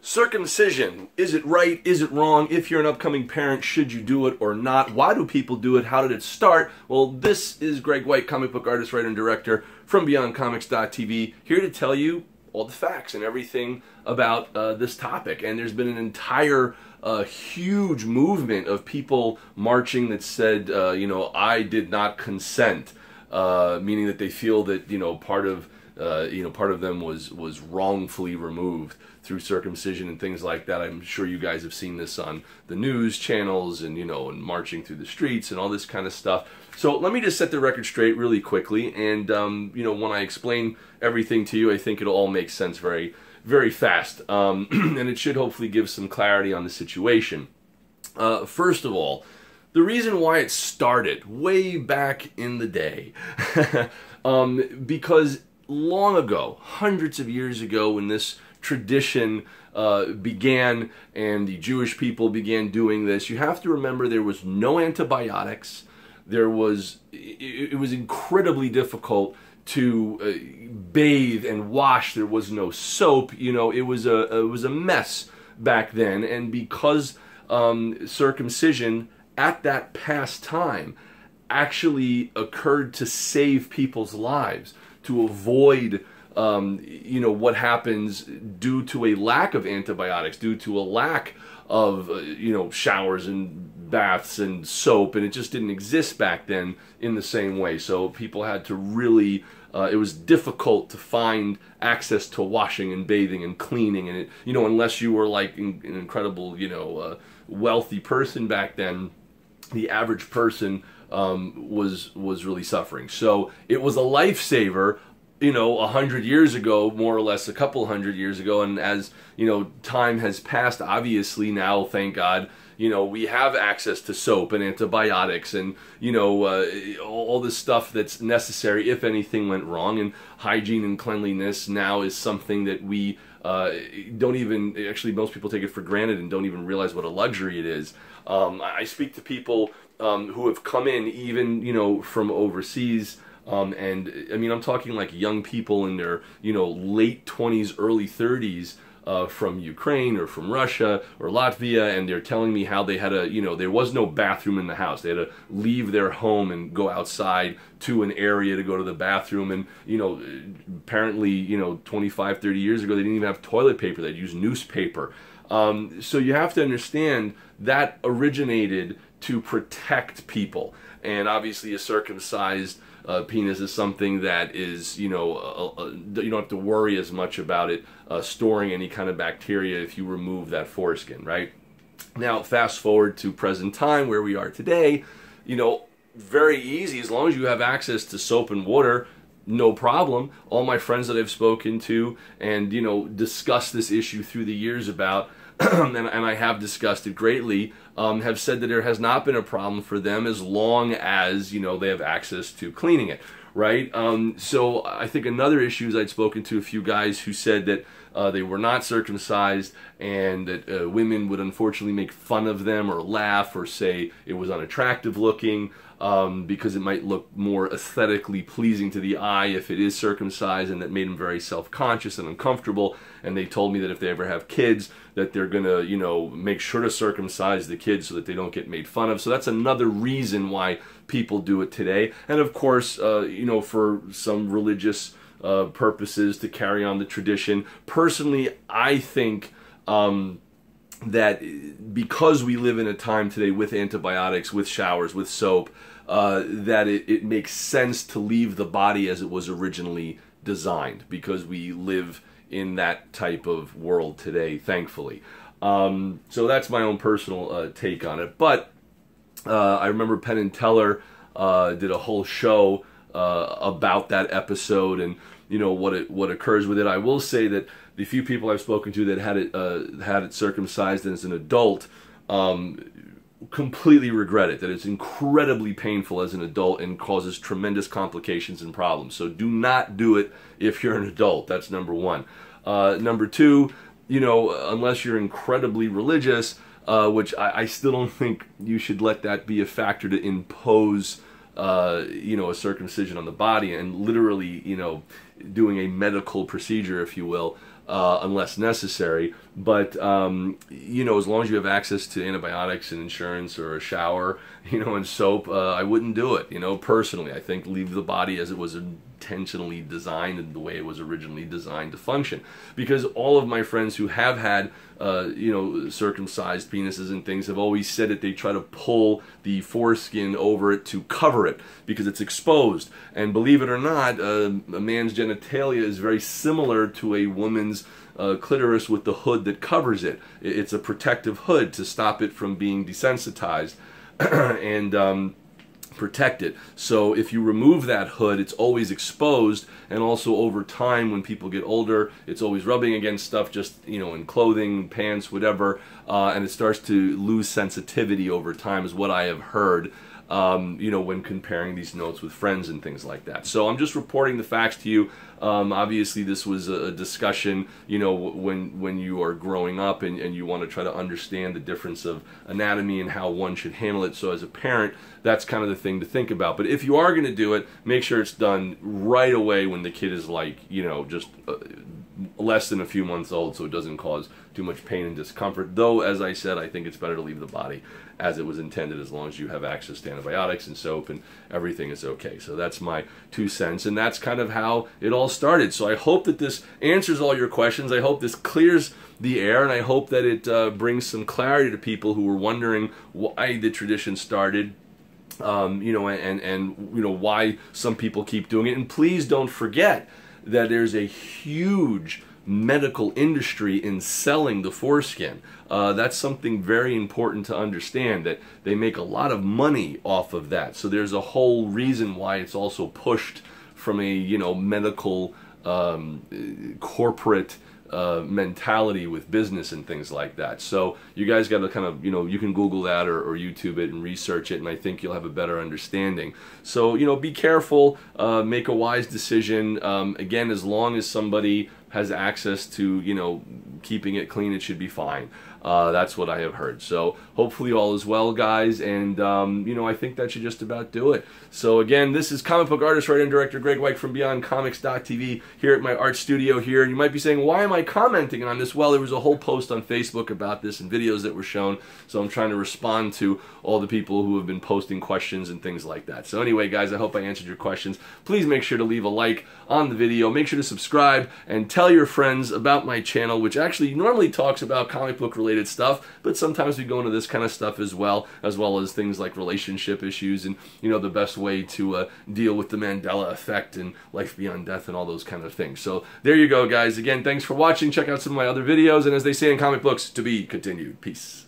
Circumcision. Is it right? Is it wrong? If you're an upcoming parent, should you do it or not? Why do people do it? How did it start? Well, this is Greg White, comic book artist, writer, and director from BeyondComics.tv, here to tell you all the facts and everything about this topic. And there's been an entire huge movement of people marching that said, I did not consent, meaning that they feel that, part of them was wrongfully removed through circumcision and things like that. I'm sure you guys have seen this on the news channels and, and marching through the streets and all this kind of stuff. So let me just set the record straight really quickly. And, when I explain everything to you, I think it'll all make sense very, very fast. And it should hopefully give some clarity on the situation. First of all, the reason why it started way back in the day, because long ago, hundreds of years ago, when this tradition began and the Jewish people began doing this, you have to remember there was no antibiotics. It was incredibly difficult to bathe and wash. There was no soap. It was a mess back then. And because circumcision at that past time actually occurred to save people's lives, to avoid what happens due to a lack of antibiotics, due to a lack of showers and baths and soap, and it just didn't exist back then in the same way. So people had to really, it was difficult to find access to washing and bathing and cleaning, and unless you were like an incredible wealthy person back then, the average person was really suffering. So it was a lifesaver 100 years ago, more or less a couple hundred years ago. And as time has passed, obviously now, thank God, we have access to soap and antibiotics and all this stuff that's necessary if anything went wrong. And hygiene and cleanliness now is something that we don't even, actually most people take it for granted and don't even realize what a luxury it is. I speak to people who have come in even from overseas. And I mean, I'm talking like young people in their, late 20s, early 30s, from Ukraine or from Russia or Latvia, and they're telling me how they had there was no bathroom in the house. They had to leave their home and go outside to an area to go to the bathroom. And, apparently, 25, 30 years ago, they didn't even have toilet paper. They'd use newspaper. So you have to understand that originated to protect people. And obviously a circumcised penis is something that is, you don't have to worry as much about it storing any kind of bacteria if you remove that foreskin, right? Now, fast forward to present time where we are today, very easy. As long as you have access to soap and water, no problem. All my friends that I've spoken to and, discussed this issue through the years about, and I have discussed it greatly, have said that there has not been a problem for them as long as, they have access to cleaning it, right? So I think another issue is I'd spoken to a few guys who said that they were not circumcised and that women would unfortunately make fun of them or laugh or say it was unattractive looking because it might look more aesthetically pleasing to the eye if it is circumcised, and that made them very self-conscious and uncomfortable. And they told me that if they ever have kids, that they're gonna, make sure to circumcise the kids so that they don't get made fun of. So that's another reason why people do it today. And of course, for some religious purposes to carry on the tradition. Personally, I think that because we live in a time today with antibiotics, with showers, with soap, that it makes sense to leave the body as it was originally designed, because we live in that type of world today, thankfully. So that's my own personal take on it. But I remember Penn and Teller did a whole show about that episode and what occurs with it. I will say that the few people I've spoken to that had it circumcised as an adult completely regret it. That it's incredibly painful as an adult and causes tremendous complications and problems. So do not do it if you're an adult. That's number one. Number two, unless you're incredibly religious, which I still don't think you should let that be a factor to impose a circumcision on the body and literally, doing a medical procedure, if you will, unless necessary. But, you know, as long as you have access to antibiotics and insurance or a shower, you know, and soap, I wouldn't do it, you know, personally. I think leave the body as it was intentionally designed and the way it was originally designed to function. Because all of my friends who have had, you know, circumcised penises and things have always said that they try to pull the foreskin over it to cover it because it's exposed. And believe it or not, a man's genitalia is very similar to a woman's clitoris with the hood that covers it. It's a protective hood to stop it from being desensitized and protect it. So if you remove that hood, it's always exposed, and also over time when people get older, it's always rubbing against stuff, just, you know, in clothing, pants, whatever, and it starts to lose sensitivity over time is what I have heard. You know, when comparing these notes with friends and things like that. So I'm just reporting the facts to you. Obviously this was a discussion, you know, when you are growing up and you want to try to understand the difference of anatomy and how one should handle it. So as a parent, that's kind of the thing to think about. But if you are going to do it, make sure it's done right away when the kid is like, you know, just less than a few months old, so it doesn't cause too much pain and discomfort. Though, as I said, I think it's better to leave the body as it was intended, as long as you have access to antibiotics and soap and everything is okay. So that's my 2 cents, and that's kind of how it all started. So I hope that this answers all your questions. I hope this clears the air, and I hope that it brings some clarity to people who were wondering why the tradition started. You know, and you know, why some people keep doing it. And please don't forget that there's a huge medical industry in selling the foreskin. That's something very important to understand, that they make a lot of money off of that. So there's a whole reason why it's also pushed from a, you know, medical corporate mentality with business and things like that. So you guys got to kind of, you know, you can Google that or YouTube it and research it, and I think you'll have a better understanding. So, you know, be careful, make a wise decision. Again, as long as somebody has access to, you know, keeping it clean, it should be fine. That's what I have heard. So hopefully all is well, guys, and you know, I think that should just about do it. So again, this is comic book artist, writer, and director Greg White from BeyondComics.tv here at my art studio here. And you might be saying, why am I commenting on this? Well, there was a whole post on Facebook about this and videos that were shown, so I'm trying to respond to all the people who have been posting questions and things like that. So anyway, guys, I hope I answered your questions. Please make sure to leave a like on the video. Make sure to subscribe and tell your friends about my channel, which actually normally talks about comic book related stuff, but sometimes we go into this kind of stuff as well as things like relationship issues and, you know, the best way to deal with the Mandela effect and life beyond death and all those kind of things. So there you go, guys. Again, thanks for watching. Check out some of my other videos, and as they say in comic books, to be continued. Peace.